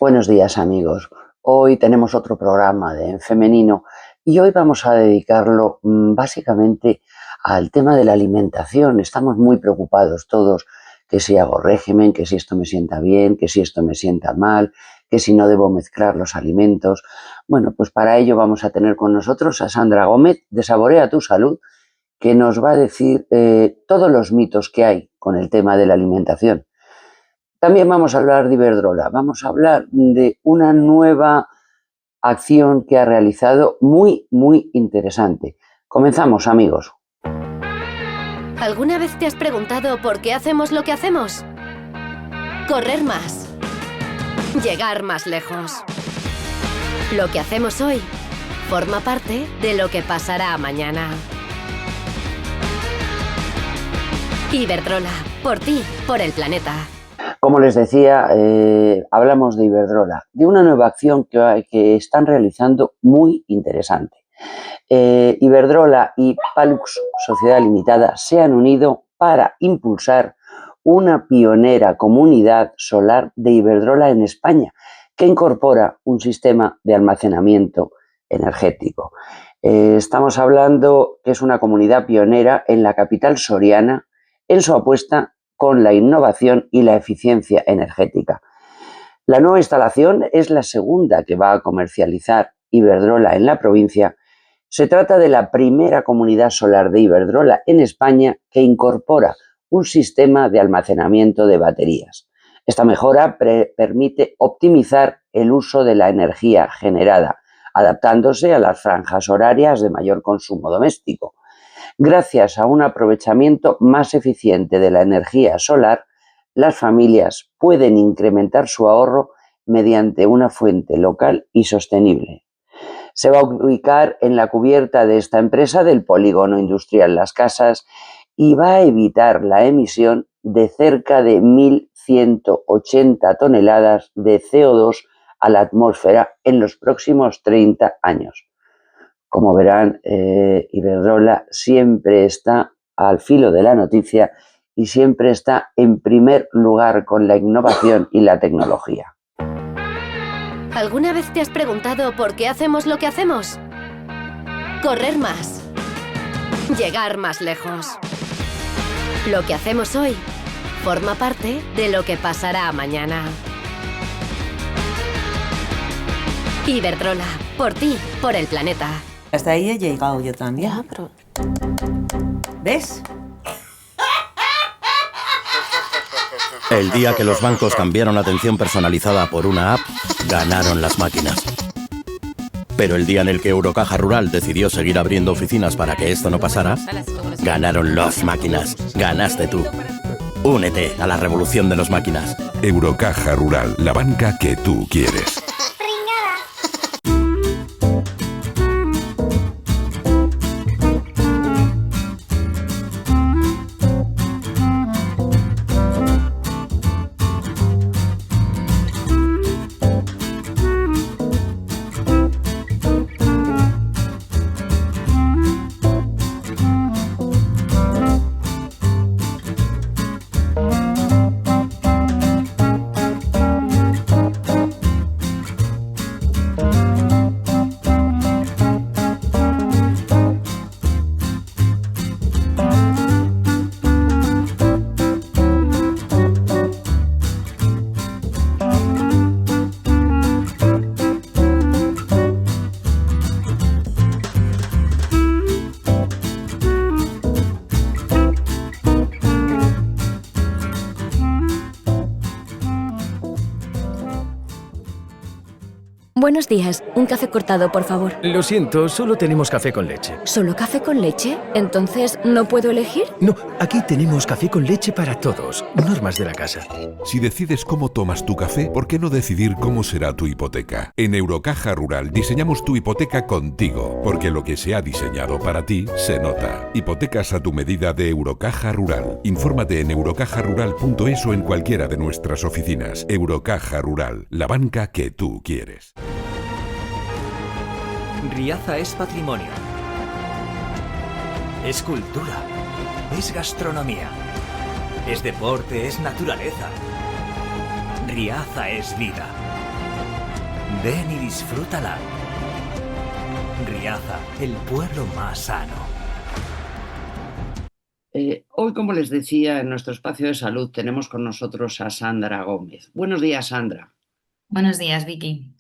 Buenos días amigos, hoy tenemos otro programa de En Femenino y hoy vamos a dedicarlo básicamente al tema de la alimentación. Estamos muy preocupados todos, que si hago régimen, que si esto me sienta bien, que si esto me sienta mal, que si no debo mezclar los alimentos. Bueno, pues para ello vamos a tener con nosotros a Sandra Gómez de Saborea tu Salud, que nos va a decir todos los mitos que hay con el tema de la alimentación. También vamos a hablar de Iberdrola, vamos a hablar de una nueva acción que ha realizado muy interesante. Comenzamos, amigos. ¿Alguna vez te has preguntado por qué hacemos lo que hacemos? Correr más. Llegar más lejos. Lo que hacemos hoy forma parte de lo que pasará mañana. Iberdrola, por ti, por el planeta. Como les decía, hablamos de Iberdrola, de una nueva acción que están realizando muy interesante. Iberdrola y Palux Sociedad Limitada se han unido para impulsar una pionera comunidad solar de Iberdrola en España, que incorpora un sistema de almacenamiento energético. Estamos hablando que es una comunidad pionera en la capital soriana en su apuesta con la innovación y la eficiencia energética. La nueva instalación es la segunda que va a comercializar Iberdrola en la provincia. Se trata de la primera comunidad solar de Iberdrola en España que incorpora un sistema de almacenamiento de baterías. Esta mejora permite optimizar el uso de la energía generada, adaptándose a las franjas horarias de mayor consumo doméstico. Gracias a un aprovechamiento más eficiente de la energía solar, las familias pueden incrementar su ahorro mediante una fuente local y sostenible. Se va a ubicar en la cubierta de esta empresa del polígono industrial Las Casas y va a evitar la emisión de cerca de 1.180 toneladas de CO2 a la atmósfera en los próximos 30 años. Como verán, Iberdrola siempre está al filo de la noticia y siempre está en primer lugar con la innovación y la tecnología. ¿Alguna vez te has preguntado por qué hacemos lo que hacemos? Correr más. Llegar más lejos. Lo que hacemos hoy forma parte de lo que pasará mañana. Iberdrola, por ti, por el planeta. Hasta ahí he llegado yo también. Ya, pero... ¿Ves? El día que los bancos cambiaron atención personalizada por una app, ganaron las máquinas. Pero el día en el que Eurocaja Rural decidió seguir abriendo oficinas para que esto no pasara, ganaron las máquinas. Ganaste tú. Únete a la revolución de las máquinas. Eurocaja Rural, la banca que tú quieres. Buenos días. Un café cortado, por favor. Lo siento, solo tenemos café con leche. ¿Solo café con leche? ¿Entonces no puedo elegir? No, aquí tenemos café con leche para todos. Normas de la casa. Si decides cómo tomas tu café, ¿por qué no decidir cómo será tu hipoteca? En Eurocaja Rural diseñamos tu hipoteca contigo, porque lo que se ha diseñado para ti se nota. Hipotecas a tu medida de Eurocaja Rural. Infórmate en eurocajarural.es o en cualquiera de nuestras oficinas. Eurocaja Rural, la banca que tú quieres. Riaza es patrimonio. Es cultura. Es gastronomía. Es deporte, es naturaleza. Riaza es vida. Ven y disfrútala. Riaza, el pueblo más sano. Hoy, como les decía, en nuestro espacio de salud tenemos con nosotros a Sandra Gómez. Buenos días, Sandra. Buenos días, Vicky.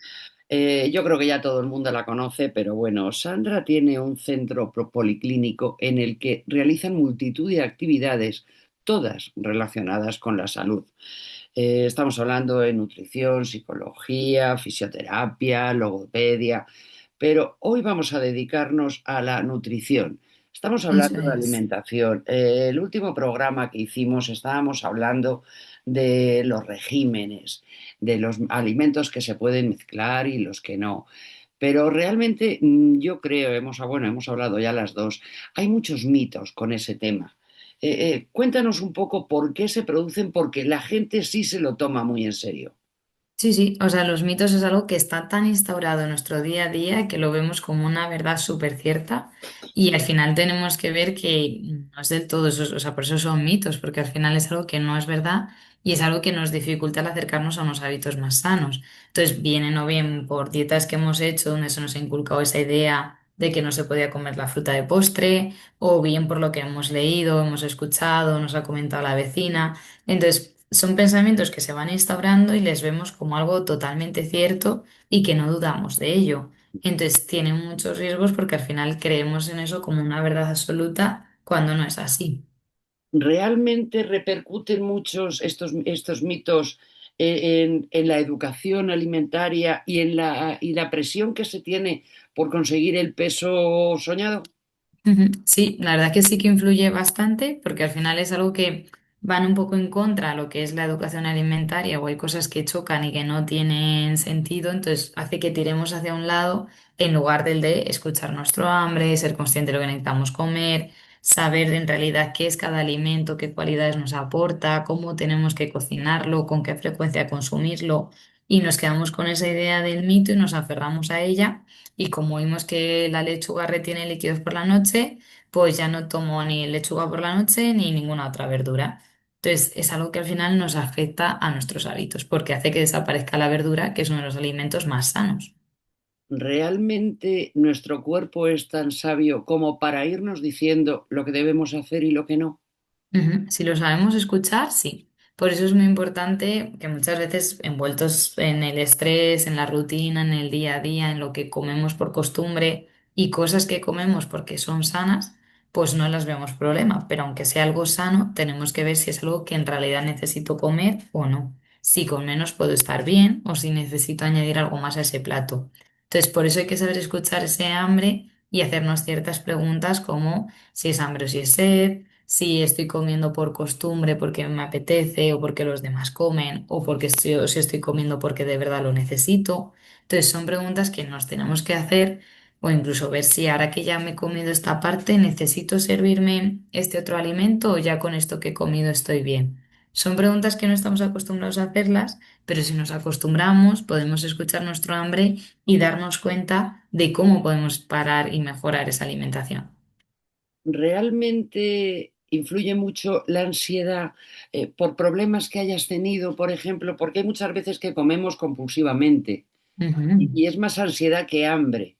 Yo creo que ya todo el mundo la conoce, pero bueno, Sandra tiene un centro policlínico en el que realizan multitud de actividades, todas relacionadas con la salud. Estamos hablando de nutrición, psicología, fisioterapia, logopedia, pero hoy vamos a dedicarnos a la nutrición. Estamos Eso hablando de es. alimentación. El último programa que hicimos estábamos hablando de los regímenes, de los alimentos que se pueden mezclar y los que no. Pero realmente yo creo, hemos hablado ya las dos, hay muchos mitos con ese tema. Cuéntanos un poco por qué se producen, porque la gente sí se lo toma muy en serio. Sí, sí, o sea, los mitos es algo que está tan instaurado en nuestro día a día que lo vemos como una verdad súper cierta y al final tenemos que ver que no es del todo eso, o sea, por eso son mitos, porque al final es algo que no es verdad y es algo que nos dificulta el acercarnos a unos hábitos más sanos. Entonces, vienen o bien por dietas que hemos hecho donde se nos ha inculcado esa idea de que no se podía comer la fruta de postre, o bien por lo que hemos leído, hemos escuchado, nos ha comentado la vecina. Entonces, son pensamientos que se van instaurando y les vemos como algo totalmente cierto y que no dudamos de ello. Entonces, tienen muchos riesgos porque al final creemos en eso como una verdad absoluta cuando no es así. ¿Realmente repercuten muchos estos mitos en la educación alimentaria y la presión que se tiene por conseguir el peso soñado? Ujú. Sí, la verdad que sí que influye bastante porque al final es algo que van un poco en contra de lo que es la educación alimentaria o hay cosas que chocan y que no tienen sentido, entonces hace que tiremos hacia un lado en lugar del de escuchar nuestro hambre, ser consciente de lo que necesitamos comer, saber en realidad qué es cada alimento, qué cualidades nos aporta, cómo tenemos que cocinarlo, con qué frecuencia consumirlo y nos quedamos con esa idea del mito y nos aferramos a ella. Y como vimos que la lechuga retiene líquidos por la noche, pues ya no tomo ni lechuga por la noche ni ninguna otra verdura. Entonces es algo que al final nos afecta a nuestros hábitos, porque hace que desaparezca la verdura, que es uno de los alimentos más sanos. ¿Realmente nuestro cuerpo es tan sabio como para irnos diciendo lo que debemos hacer y lo que no? Ujú. Si lo sabemos escuchar, sí. Por eso es muy importante que muchas veces envueltos en el estrés, en la rutina, en el día a día, en lo que comemos por costumbre y cosas que comemos porque son sanas, pues no las vemos problema. Pero aunque sea algo sano, tenemos que ver si es algo que en realidad necesito comer o no. Si con menos puedo estar bien o si necesito añadir algo más a ese plato. Entonces, por eso hay que saber escuchar ese hambre y hacernos ciertas preguntas como si es hambre o si es sed, si estoy comiendo por costumbre porque me apetece o porque los demás comen o porque estoy, o si estoy comiendo porque de verdad lo necesito. Entonces son preguntas que nos tenemos que hacer o incluso ver si ahora que ya me he comido esta parte necesito servirme este otro alimento o ya con esto que he comido estoy bien. Son preguntas que no estamos acostumbrados a hacerlas, pero si nos acostumbramos podemos escuchar nuestro hambre y darnos cuenta de cómo podemos parar y mejorar esa alimentación. ¿Realmente influye mucho la ansiedad por problemas que hayas tenido, por ejemplo? Porque hay muchas veces que comemos compulsivamente Ujú. y es más ansiedad que hambre.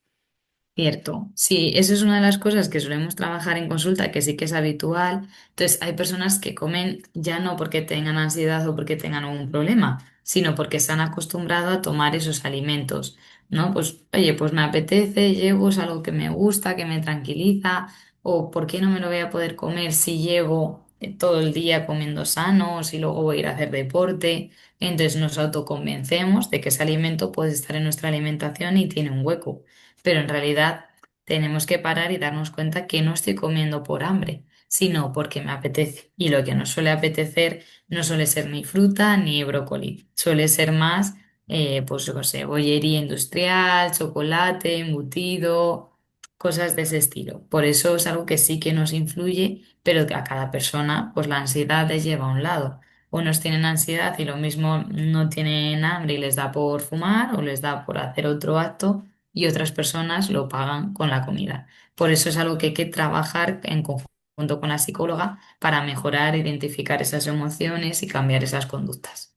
Cierto, sí, eso es una de las cosas que solemos trabajar en consulta, que sí que es habitual. Entonces, hay personas que comen ya no porque tengan ansiedad o porque tengan algún problema, sino porque se han acostumbrado a tomar esos alimentos, ¿no? Pues, oye, pues me apetece, llevo, es algo que me gusta, que me tranquiliza, o ¿por qué no me lo voy a poder comer si llevo todo el día comiendo sano, o si luego voy a ir a hacer deporte? Entonces, nos autoconvencemos de que ese alimento puede estar en nuestra alimentación y tiene un hueco, pero en realidad tenemos que parar y darnos cuenta que no estoy comiendo por hambre, sino porque me apetece. Y lo que nos suele apetecer no suele ser ni fruta ni brócoli, suele ser más, pues yo qué sé, bollería industrial, chocolate, embutido, cosas de ese estilo. Por eso es algo que sí que nos influye, pero que a cada persona, pues la ansiedad les lleva a un lado. Unos tienen ansiedad y lo mismo no tienen hambre y les da por fumar o les da por hacer otro acto y otras personas lo pagan con la comida. Por eso es algo que hay que trabajar en conjunto con la psicóloga para mejorar, identificar esas emociones y cambiar esas conductas.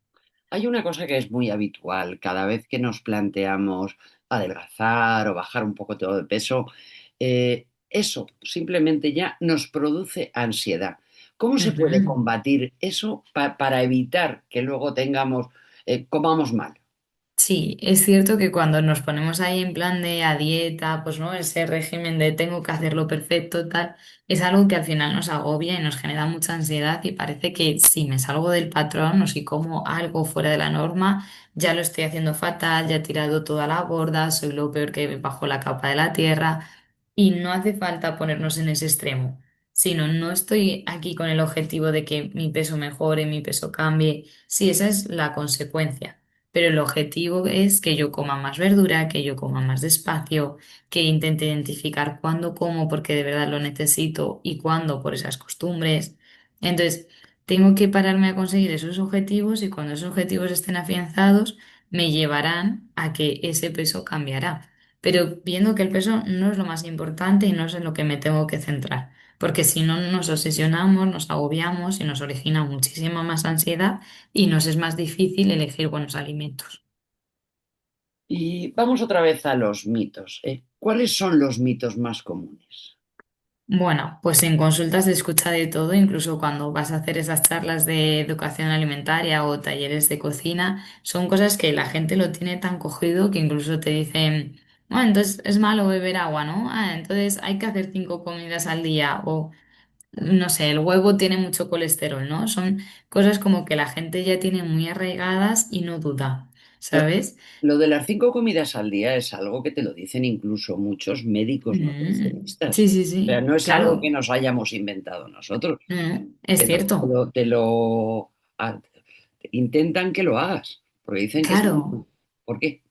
Hay una cosa que es muy habitual cada vez que nos planteamos adelgazar o bajar un poco todo de peso, eso simplemente ya nos produce ansiedad. ¿Cómo se puede Ujú. combatir eso para evitar que luego comamos mal? Sí, es cierto que cuando nos ponemos ahí en plan de a dieta, pues no, ese régimen de tengo que hacerlo perfecto, tal, es algo que al final nos agobia y nos genera mucha ansiedad y parece que si me salgo del patrón o si como algo fuera de la norma, ya lo estoy haciendo fatal, ya he tirado toda la borda, soy lo peor que bajo la capa de la tierra y no hace falta ponernos en ese extremo, sino no estoy aquí con el objetivo de que mi peso mejore, mi peso cambie, sí, esa es la consecuencia, pero el objetivo es que yo coma más verdura, que yo coma más despacio, que intente identificar cuándo como porque de verdad lo necesito y cuándo por esas costumbres. Entonces, tengo que pararme a conseguir esos objetivos y cuando esos objetivos estén afianzados, me llevarán a que ese peso cambiará. Pero viendo que el peso no es lo más importante y no es en lo que me tengo que centrar, porque si no nos obsesionamos, nos agobiamos y nos origina muchísima más ansiedad y nos es más difícil elegir buenos alimentos. Y vamos otra vez a los mitos. ¿Cuáles son los mitos más comunes? Bueno, pues en consultas se escucha de todo, incluso cuando vas a hacer esas charlas de educación alimentaria o talleres de cocina, son cosas que la gente lo tiene tan cogido que incluso te dicen, bueno, entonces es malo beber agua, ¿no? Ah, entonces hay que hacer 5 comidas al día o no sé, el huevo tiene mucho colesterol, ¿no? Son cosas como que la gente ya tiene muy arraigadas y no duda, Lo, ¿sabes? lo de las 5 comidas al día es algo que te lo dicen incluso muchos médicos Sí, nutricionistas. sí, O sea, sí, no es algo que claro, nos hayamos inventado nosotros. no, no, es Te lo, te cierto, lo- te lo- a- intentan que lo hagas, porque dicen que es claro. bueno. ¿Por qué?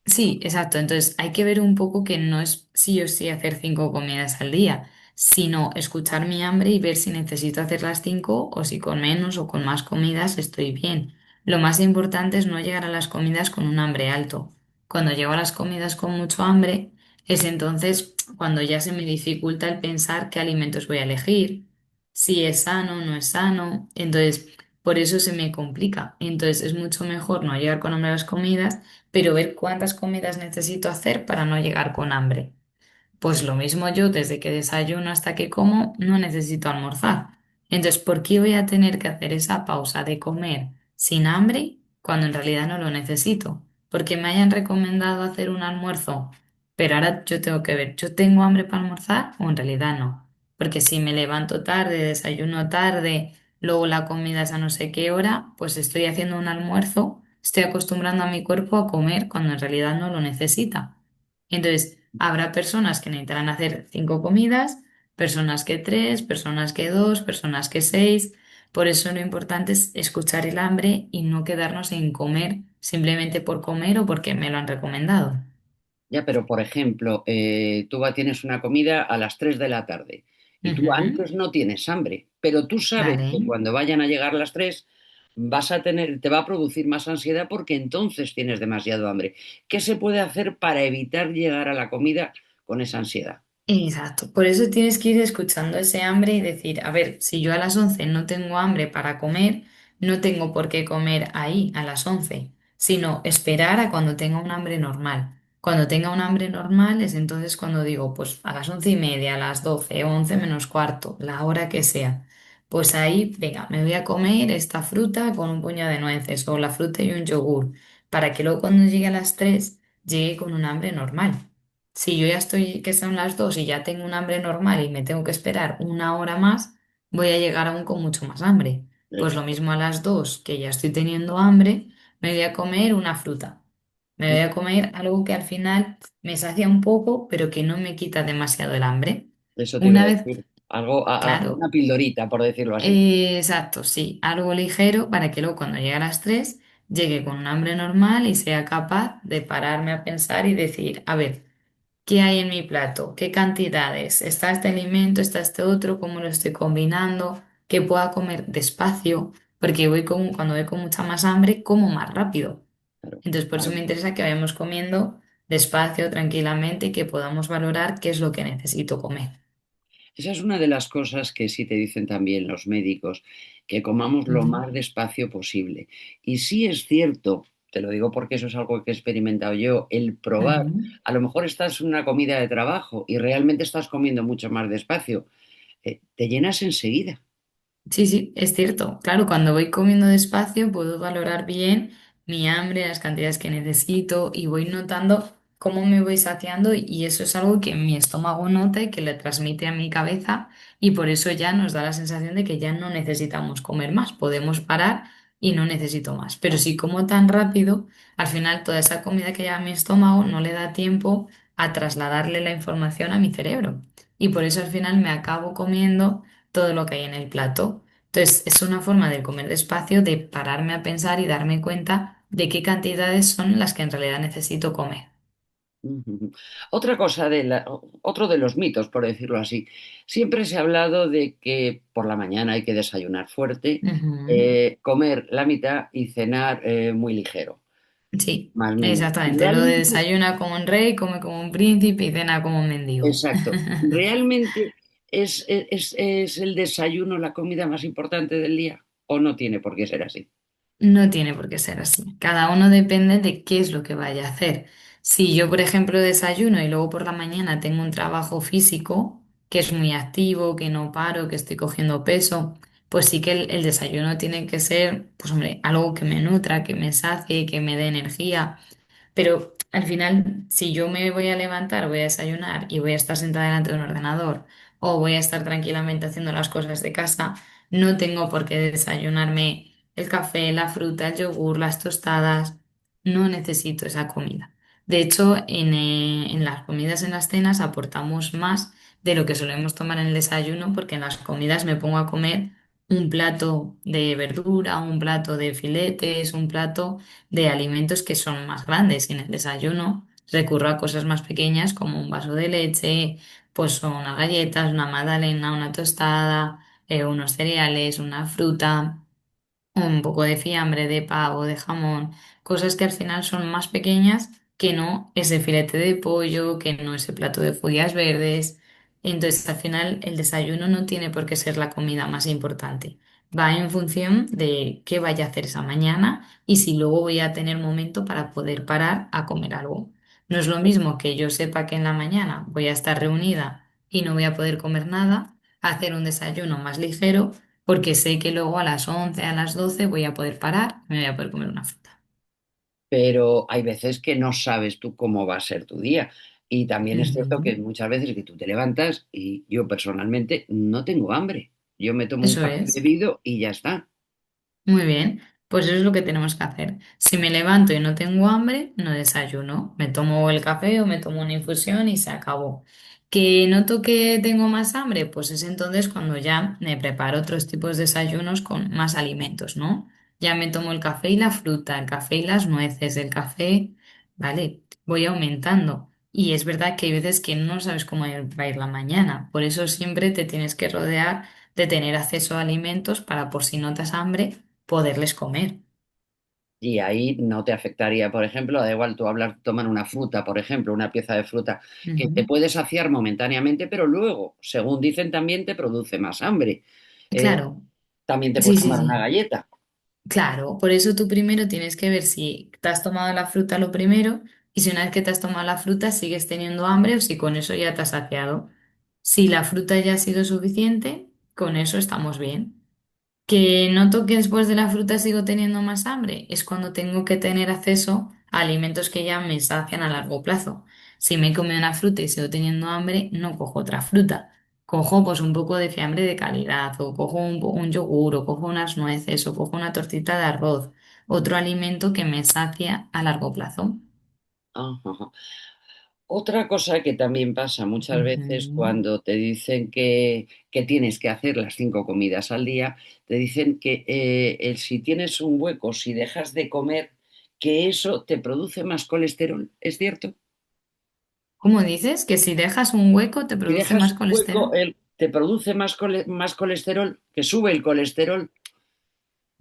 Sí, exacto. Entonces hay que ver un poco que no es sí o sí hacer 5 comidas al día, sino escuchar mi hambre y ver si necesito hacer las 5 o si con menos o con más comidas estoy bien. Lo más importante es no llegar a las comidas con un hambre alto. Cuando llego a las comidas con mucho hambre, es entonces cuando ya se me dificulta el pensar qué alimentos voy a elegir, si es sano o no es sano. Entonces, por eso se me complica. Entonces es mucho mejor no llegar con hambre a las comidas pero ver cuántas comidas necesito hacer para no llegar con hambre. Pues lo mismo yo, desde que desayuno hasta que como, no necesito almorzar. Entonces, ¿por qué voy a tener que hacer esa pausa de comer sin hambre cuando en realidad no lo necesito? Porque me hayan recomendado hacer un almuerzo, pero ahora yo tengo que ver, ¿yo tengo hambre para almorzar o en realidad no? Porque si me levanto tarde, desayuno tarde, luego la comida es a no sé qué hora, pues estoy haciendo un almuerzo, estoy acostumbrando a mi cuerpo a comer cuando en realidad no lo necesita. Entonces, habrá personas que necesitarán hacer 5 comidas, personas que tres, personas que dos, personas que seis. Por eso lo importante es escuchar el hambre y no quedarnos en comer simplemente por comer o porque me lo han recomendado. Ya, pero por ejemplo, tienes una comida a las 3 de la tarde y tú Ujú, antes no tienes hambre, pero tú sabes que vale. cuando vayan a llegar las 3 te va a producir más ansiedad porque entonces tienes demasiado hambre. ¿Qué se puede hacer para evitar llegar a la comida con esa ansiedad? Exacto, por eso tienes que ir escuchando ese hambre y decir, a ver, si yo a las 11 no tengo hambre para comer, no tengo por qué comer ahí a las 11, sino esperar a cuando tenga un hambre normal. Cuando tenga un hambre normal es entonces cuando digo, pues a las 11:30, a las 12, 11 menos cuarto, la hora que sea. Pues ahí, venga, me voy a comer esta fruta con un puñado de nueces o la fruta y un yogur, para que luego cuando llegue a las 3 llegue con un hambre normal. Si yo ya estoy, que son las 2 y ya tengo un hambre normal y me tengo que esperar una hora más, voy a llegar aún con mucho más hambre. Pues lo mismo a las 2 que ya estoy teniendo hambre, me voy a comer una fruta. Me voy a comer algo que al final me sacia un poco, pero que no me quita demasiado el hambre. Eso te iba Una a vez, decir. Algo, claro, una pildorita, por decirlo así. exacto, sí, algo ligero para que luego cuando llegue a las 3 llegue con un hambre normal y sea capaz de pararme a pensar y decir, a ver, ¿qué hay en mi plato? ¿Qué cantidades? ¿Está este alimento? ¿Está este otro? ¿Cómo lo estoy combinando? Que pueda comer despacio, porque cuando voy con mucha más hambre, como más rápido. Claro, Entonces, por eso claro. me interesa que vayamos comiendo despacio, tranquilamente y que podamos valorar qué es lo que necesito comer. Esa es una de las cosas que sí te dicen también los médicos, que comamos lo Ujú, más despacio posible. Y sí es cierto, te lo digo porque eso es algo que he experimentado yo, el probar, ujú. a lo mejor estás en una comida de trabajo y realmente estás comiendo mucho más despacio, te llenas enseguida. Sí, sí, es cierto. Claro, cuando voy comiendo despacio puedo valorar bien mi hambre, las cantidades que necesito y voy notando cómo me voy saciando y eso es algo que mi estómago nota y que le transmite a mi cabeza y por eso ya nos da la sensación de que ya no necesitamos comer más, podemos parar y no necesito más. Pero si como tan rápido, al final toda esa comida que lleva a mi estómago no le da tiempo a trasladarle la información a mi cerebro y por eso al final me acabo comiendo todo lo que hay en el plato. Entonces, es una forma de comer despacio, de pararme a pensar y darme cuenta de qué cantidades son las que en realidad necesito comer. Ujú. Otra cosa otro de los mitos, por decirlo así. Siempre se ha hablado de que por la mañana hay que desayunar fuerte, Ujú. comer la mitad y cenar muy ligero, Sí, más mínimo. exactamente. Lo de Realmente, desayuna como un rey, come como un príncipe y cena como un mendigo. exacto. ¿Realmente es el desayuno la comida más importante del día? ¿O no tiene por qué ser así? No tiene por qué ser así. Cada uno depende de qué es lo que vaya a hacer. Si yo, por ejemplo, desayuno y luego por la mañana tengo un trabajo físico que es muy activo, que no paro, que estoy cogiendo peso, pues sí que el desayuno tiene que ser, pues hombre, algo que me nutra, que me sacie, que me dé energía. Pero al final, si yo me voy a levantar, voy a desayunar y voy a estar sentada delante de un ordenador o voy a estar tranquilamente haciendo las cosas de casa, no tengo por qué desayunarme el café, la fruta, el yogur, las tostadas. No necesito esa comida. De hecho, en las comidas, en las cenas, aportamos más de lo que solemos tomar en el desayuno, porque en las comidas me pongo a comer un plato de verdura, un plato de filetes, un plato de alimentos que son más grandes. Y en el desayuno recurro a cosas más pequeñas como un vaso de leche, pues unas galletas, una magdalena, una tostada, unos cereales, una fruta, un poco de fiambre, de pavo, de jamón, cosas que al final son más pequeñas que no ese filete de pollo, que no ese plato de judías verdes. Entonces, al final, el desayuno no tiene por qué ser la comida más importante. Va en función de qué vaya a hacer esa mañana y si luego voy a tener momento para poder parar a comer algo. No es lo mismo que yo sepa que en la mañana voy a estar reunida y no voy a poder comer nada, hacer un desayuno más ligero porque sé que luego a las 11 a las 12 voy a poder parar y me voy a poder comer una fruta. Pero hay veces que no sabes tú cómo va a ser tu día. Y también es cierto Ujú. que muchas veces que tú te levantas y yo personalmente no tengo hambre. Yo me tomo un Eso café es. bebido y ya está. Muy bien. Pues eso es lo que tenemos que hacer. Si me levanto y no tengo hambre, no desayuno. Me tomo el café o me tomo una infusión y se acabó. Que noto que tengo más hambre, pues es entonces cuando ya me preparo otros tipos de desayunos con más alimentos, ¿no? Ya me tomo el café y la fruta, el café y las nueces, el café, ¿vale? Voy aumentando. Y es verdad que hay veces que no sabes cómo va a ir la mañana. Por eso siempre te tienes que rodear de tener acceso a alimentos para por si notas hambre poderles comer. Y ahí no te afectaría, por ejemplo, da igual tú hablar, tomar una fruta, por ejemplo, una pieza de fruta, que te Ujú. puede saciar momentáneamente, pero luego, según dicen, también te produce más hambre. Eh, Claro, También te sí, puedes sí, tomar una sí. galleta. Claro, por eso tú primero tienes que ver si te has tomado la fruta lo primero y si una vez que te has tomado la fruta sigues teniendo hambre o si con eso ya te has saciado. Si la fruta ya ha sido suficiente, con eso estamos bien. Que noto que después de la fruta sigo teniendo más hambre, es cuando tengo que tener acceso a alimentos que ya me sacian a largo plazo. Si me he comido una fruta y sigo teniendo hambre, no cojo otra fruta. Cojo pues un poco de fiambre de calidad, o cojo un yogur, o cojo unas nueces, o cojo una tortita de arroz, otro alimento que me sacia a largo plazo. Ajá. Otra cosa que también pasa muchas veces Ujú. cuando te dicen que tienes que hacer las 5 comidas al día, te dicen que si tienes un hueco, si dejas de comer, que eso te produce más colesterol. ¿Es cierto? ¿Cómo dices? ¿Que si dejas un hueco te Si produce dejas más un hueco, colesterol? te produce más colesterol, que sube el colesterol.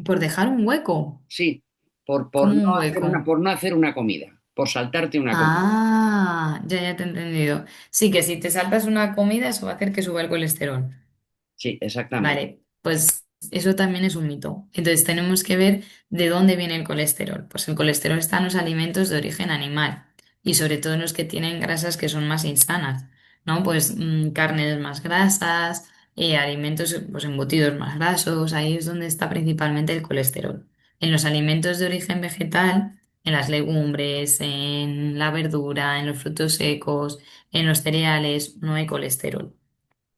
¿Por dejar un hueco? Sí, por ¿Cómo no un hacer hueco? por no hacer una comida. por saltarte una comida. Ah, ya te he entendido. Sí, que si te saltas una comida, eso va a hacer que suba el colesterol. Sí, exactamente. Vale, pues eso también es un mito. Entonces tenemos que ver de dónde viene el colesterol. Pues el colesterol está en los alimentos de origen animal y sobre todo en los que tienen grasas que son más insanas, ¿no? Pues carnes más grasas, alimentos, pues embutidos más grasos, ahí es donde está principalmente el colesterol. En los alimentos de origen vegetal, en las legumbres, en la verdura, en los frutos secos, en los cereales, no hay colesterol.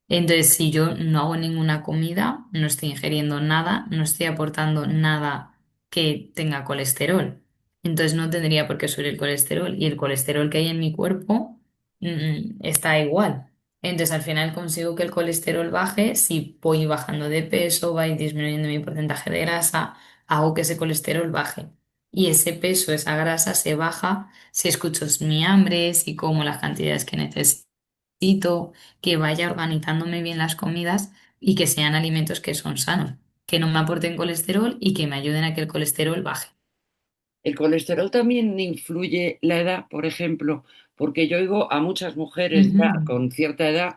Entonces, si yo no hago ninguna comida, no estoy ingiriendo nada, no estoy aportando nada que tenga colesterol. Entonces no tendría por qué subir el colesterol. Y el colesterol que hay en mi cuerpo está igual. Entonces al final consigo que el colesterol baje. Si voy bajando de peso, va a ir disminuyendo mi porcentaje de grasa, hago que ese colesterol baje. Y ese peso, esa grasa se baja si escucho mi hambre, si como las cantidades que necesito, que vaya organizándome bien las comidas y que sean alimentos que son sanos, que no me aporten colesterol y que me ayuden a que el colesterol baje. El colesterol también influye la edad, por ejemplo, porque yo oigo a muchas mujeres ya Ujú. con cierta edad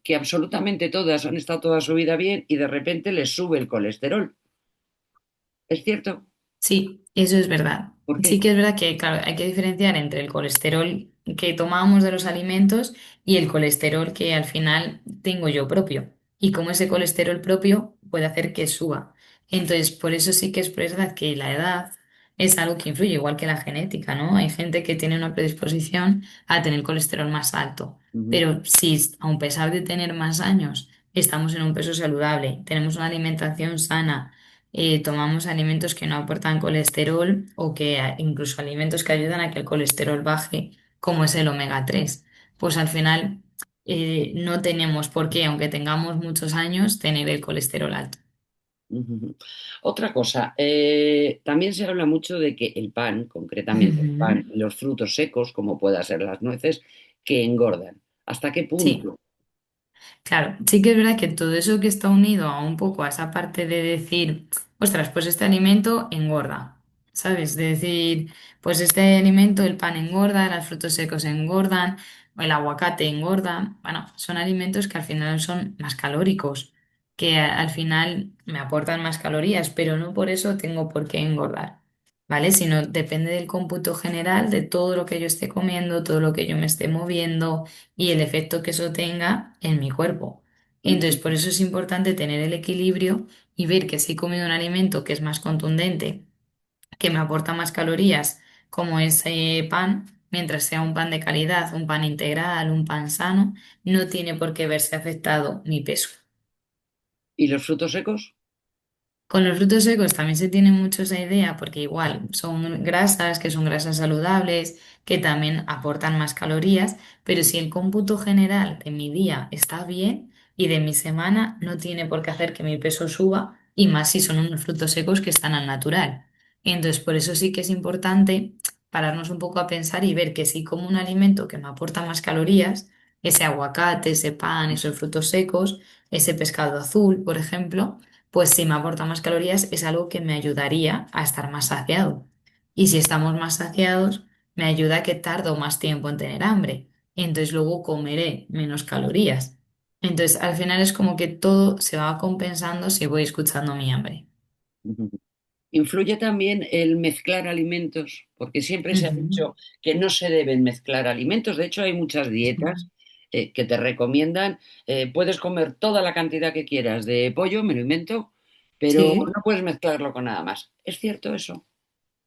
que absolutamente todas han estado toda su vida bien y de repente les sube el colesterol. ¿Es cierto? Sí, eso es verdad. ¿Por Sí qué? que es verdad que, claro, hay que diferenciar entre el colesterol que tomamos de los alimentos y el colesterol que al final tengo yo propio. Y cómo ese colesterol propio puede hacer que suba. Entonces, por eso sí que es verdad que la edad es algo que influye, igual que la genética, ¿no? Hay gente que tiene una predisposición a tener colesterol más alto. Ujú, Pero si, a pesar de tener más años, estamos en un peso saludable, tenemos una alimentación sana, tomamos alimentos que no aportan colesterol o que incluso alimentos que ayudan a que el colesterol baje, como es el omega 3, pues al final no tenemos por qué, aunque tengamos muchos años, tener el colesterol alto. ujú. Otra cosa, también se habla mucho de que el pan, concretamente el pan Ujú. y los frutos secos, como pueda ser las nueces, que engordan. ¿Hasta qué Sí. punto? Claro, sí que es verdad que todo eso que está unido a un poco a esa parte de decir, ostras, pues este alimento engorda, ¿sabes? De decir, pues este alimento, el pan engorda, los frutos secos engordan, o el aguacate engorda. Bueno, son alimentos que al final son más calóricos, que al final me aportan más calorías, pero no por eso tengo por qué engordar, ¿vale? Sino depende del cómputo general de todo lo que yo esté comiendo, todo lo que yo me esté moviendo y el efecto que eso tenga en mi cuerpo. Entonces, por eso es importante tener el equilibrio y ver que si he comido un alimento que es más contundente, que me aporta más calorías, como ese pan, mientras sea un pan de calidad, un pan integral, un pan sano, no tiene por qué verse afectado mi peso. ¿Y los frutos secos? Con los frutos secos también se tiene mucho esa idea porque igual son grasas, que son grasas saludables, que también aportan más calorías, pero si el cómputo general de mi día está bien y de mi semana no tiene por qué hacer que mi peso suba y más si son unos frutos secos que están al natural. Entonces, por eso sí que es importante pararnos un poco a pensar y ver que si como un alimento que me aporta más calorías, ese aguacate, ese pan, esos frutos secos, ese pescado azul, por ejemplo, pues si me aporta más calorías es algo que me ayudaría a estar más saciado. Y si estamos más saciados, me ayuda a que tardo más tiempo en tener hambre. Entonces luego comeré menos calorías. Entonces al final es como que todo se va compensando si voy escuchando mi hambre. Ujú. Influye también el mezclar alimentos, porque siempre se ha Ujú. dicho que no se deben mezclar alimentos. De hecho, hay muchas dietas que te recomiendan, puedes comer toda la cantidad que quieras de pollo, me lo invento, pero Sí. no puedes mezclarlo con nada más. ¿Es cierto eso?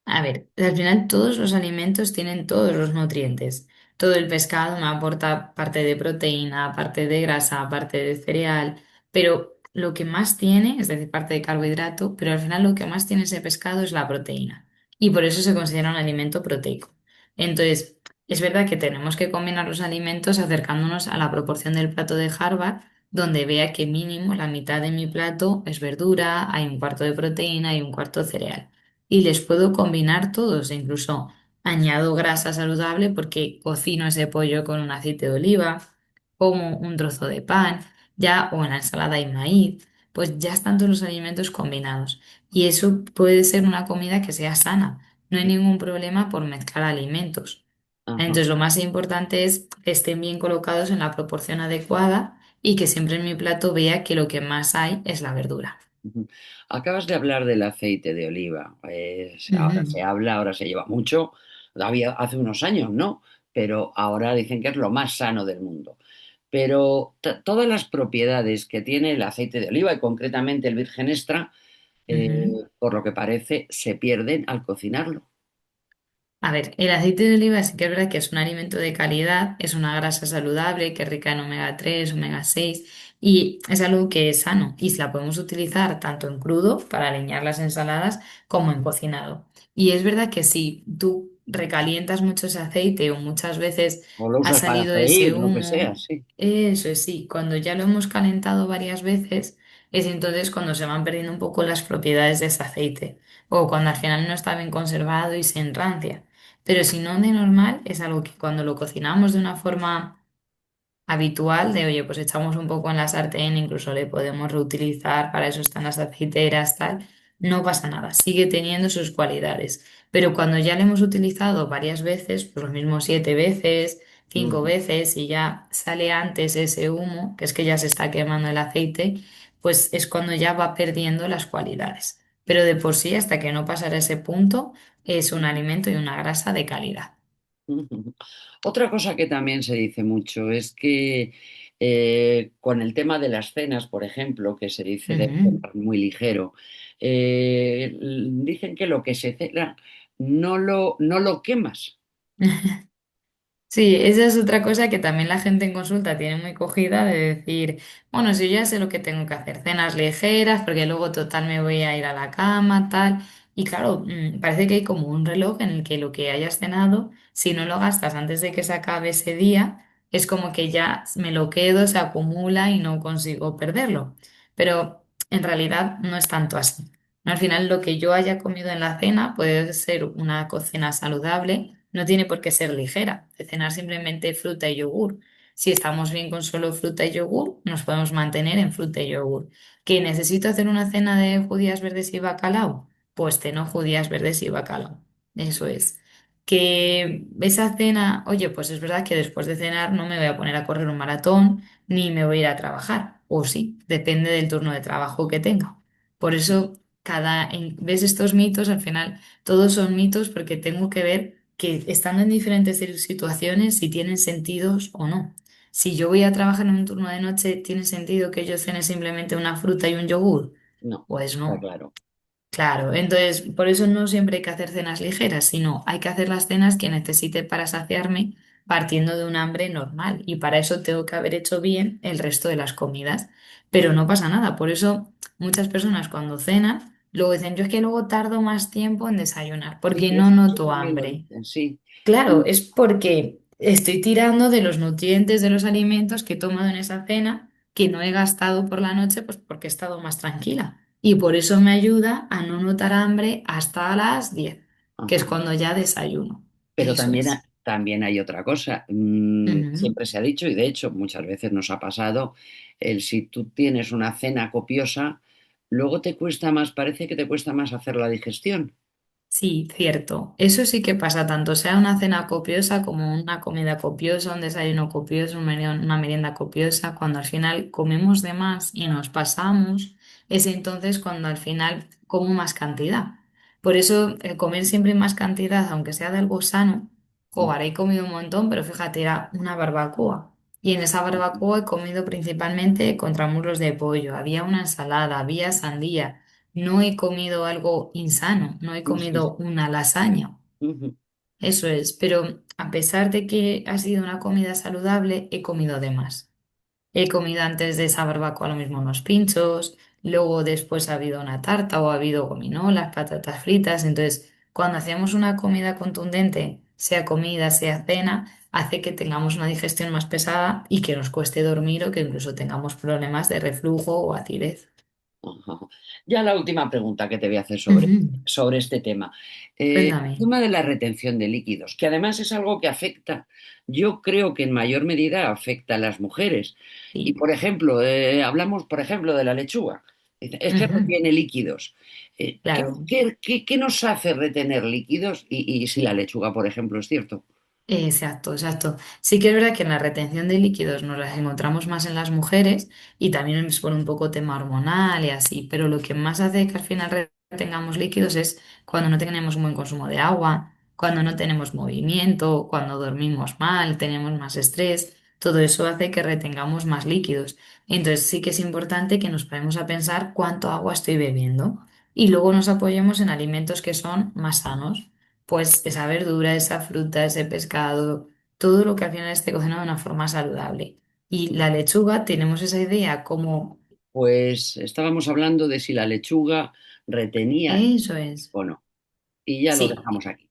A ver, al final todos los alimentos tienen todos los nutrientes. Todo el pescado me aporta parte de proteína, parte de grasa, parte de cereal, pero lo que más tiene, es decir, parte de carbohidrato, pero al final lo que más tiene ese pescado es la proteína. Y por eso se considera un alimento proteico. Entonces, es verdad que tenemos que combinar los alimentos acercándonos a la proporción del plato de Harvard, donde vea que mínimo la mitad de mi plato es verdura, hay un cuarto de proteína y un cuarto de cereal y les puedo combinar todos, e incluso añado grasa saludable porque cocino ese pollo con un aceite de oliva, como un trozo de pan, ya o en la ensalada hay maíz, pues ya están todos los alimentos combinados y eso puede ser una comida que sea sana, no hay ningún problema por mezclar alimentos. Ajá. Entonces, lo más importante es que estén bien colocados en la proporción adecuada y que siempre en mi plato vea que lo que más hay es la verdura. Ujú. Acabas de hablar del aceite de oliva. Ahora Ujú. se habla, ahora se lleva mucho. Había hace unos años, ¿no? Pero ahora dicen que es lo más sano del mundo. Pero todas las propiedades que tiene el aceite de oliva y concretamente el virgen extra, eh, Ujú. por lo que parece, se pierden al cocinarlo. A ver, el aceite de oliva sí que es verdad que es un alimento de calidad, es una grasa saludable que es rica en omega 3, omega 6 y es algo que es sano y la podemos utilizar tanto en crudo para aliñar las ensaladas como en cocinado. Y es verdad que si tú recalientas mucho ese aceite o muchas veces O lo ha usas para salido ese freír, lo que sea, humo, sí. eso es sí, cuando ya lo hemos calentado varias veces, es entonces cuando se van perdiendo un poco las propiedades de ese aceite o cuando al final no está bien conservado y se enrancia. Pero si no de normal, es algo que cuando lo cocinamos de una forma habitual, de oye, pues echamos un poco en la sartén, incluso le podemos reutilizar, para eso están las aceiteras, tal, no pasa nada, sigue teniendo sus cualidades. Pero cuando ya lo hemos utilizado varias veces, pues lo mismo 7 veces, cinco Ujú, veces, y ya sale antes ese humo, que es que ya se está quemando el aceite, pues es cuando ya va perdiendo las cualidades. Pero de por sí, hasta que no pasara ese punto, es un ujú, alimento y una grasa de calidad. ujú. Otra cosa que también se dice mucho es que con el tema de las cenas, por ejemplo, que se dice de Ujú. cenar muy ligero, dicen que lo que se cena no lo quemas. Sí, esa es otra cosa que también la gente en consulta tiene muy cogida de decir, bueno, si yo ya sé lo que tengo que hacer, cenas ligeras, porque luego total me voy a ir a la cama, tal. Y claro, parece que hay como un reloj en el que lo que hayas cenado, si no lo gastas antes de que se acabe ese día, es como que ya me lo quedo, se acumula y no consigo perderlo. Pero en realidad no es tanto así. Al final, lo que yo haya comido en la cena puede ser una cocina saludable, no tiene por qué ser ligera, de cenar simplemente fruta y yogur. Si estamos bien con solo fruta y yogur, nos podemos mantener en fruta y yogur. ¿Que necesito hacer una cena de judías verdes y bacalao? Pues ceno judías verdes y bacalao. Eso es. Que esa cena, oye, pues es verdad que después de cenar no me voy a poner a correr un maratón ni me voy a ir a trabajar. O sí, depende del turno de trabajo que tenga. Por eso, ves estos mitos, al final todos son mitos porque tengo que ver que estando en diferentes situaciones si tienen sentidos o no. Si yo voy a trabajar en un turno de noche, ¿tiene sentido que yo cene simplemente una fruta y un yogur? No, Pues está no. claro. Claro, entonces por eso no siempre hay que hacer cenas ligeras, sino hay que hacer las cenas que necesite para saciarme partiendo de un hambre normal. Y para eso tengo que haber hecho bien el resto de las comidas. Pero no pasa nada. Por eso muchas personas cuando cenan, luego dicen, yo es que luego tardo más tiempo en desayunar, Sí, porque sí, no eso noto también lo hambre. dicen, sí. Claro, Y, es porque estoy tirando de los nutrientes de los alimentos que he tomado en esa cena, que no he gastado por la noche, pues porque he estado más tranquila. Y por eso me ayuda a no notar hambre hasta las 10, que es ajá. cuando ya desayuno. Pero Eso también, es. también hay otra cosa. Ujú. Siempre se ha dicho, y de hecho muchas veces nos ha pasado, el si tú tienes una cena copiosa, luego te cuesta más, parece que te cuesta más hacer la digestión. Sí, cierto. Eso sí que pasa tanto sea una cena copiosa como una comida copiosa, un desayuno copioso, una merienda copiosa. Cuando al final comemos de más y nos pasamos, es entonces cuando al final como más cantidad. Por eso el comer siempre más cantidad, aunque sea de algo sano, Mm, joder, he comido un montón, pero fíjate, era una barbacoa. Y en esa ujú. barbacoa he comido principalmente contramuslos de pollo, había una ensalada, había sandía. No he comido algo insano, no he Sí, sí. comido una lasaña. Ujú, Eso es, pero a pesar de que ha sido una comida saludable, he comido de más. He comido antes de esa barbacoa lo mismo unos pinchos, luego después ha habido una tarta o ha habido gominolas, patatas fritas. Entonces, cuando hacemos una comida contundente, sea comida, sea cena, hace que tengamos una digestión más pesada y que nos cueste dormir o que incluso tengamos problemas de reflujo o acidez. ajá. Ya la última pregunta que te voy a hacer Ujú. sobre este tema. El Cuéntame. tema de la retención de líquidos, que además es algo que afecta, yo creo que en mayor medida afecta a las mujeres. Y, Sí. por ejemplo, hablamos, por ejemplo, de la lechuga. Dice, es que Ujú, retiene líquidos. ¿Qué, claro. qué nos hace retener líquidos? Y si la lechuga, por ejemplo, es cierto. Exacto, exacto. Sí que es verdad que en la retención de líquidos nos las encontramos más en las mujeres y también es por un poco tema hormonal y así, pero lo que más hace que al final retengamos líquidos es cuando no tenemos un buen consumo de agua, cuando no tenemos movimiento, cuando dormimos mal, tenemos más estrés, todo eso hace que retengamos más líquidos. Entonces sí que es importante que nos paremos a pensar cuánto agua estoy bebiendo y luego nos apoyemos en alimentos que son más sanos, pues esa verdura, esa fruta, ese pescado, todo lo que al final esté cocinado de una forma saludable. Y la lechuga, tenemos esa idea como, Pues estábamos hablando de si la lechuga retenía eso es, o no. Y ya lo sí. dejamos aquí.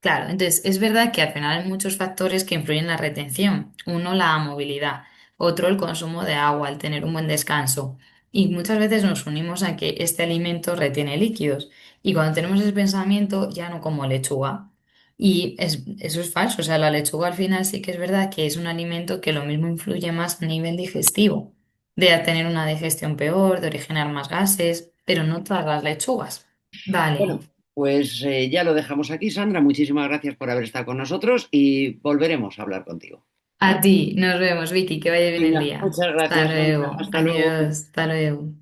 Claro, entonces es verdad que al final hay muchos factores que influyen en la retención. Uno, la movilidad, otro, el consumo de agua, el tener un buen descanso. Y muchas veces nos unimos a que este alimento retiene líquidos. Y cuando tenemos ese pensamiento, ya no como lechuga. Eso es falso. O sea, la lechuga al final sí que es verdad que es un alimento que lo mismo influye más a nivel digestivo, de tener una digestión peor, de originar más gases, pero no todas las lechugas. Vale. Bueno, pues ya lo dejamos aquí, Sandra. Muchísimas gracias por haber estado con nosotros y volveremos a hablar contigo. A ti, nos vemos, Vicky, que vaya bien el Venga, día. muchas Hasta gracias, Sandra. luego, Hasta luego. adiós, hasta luego.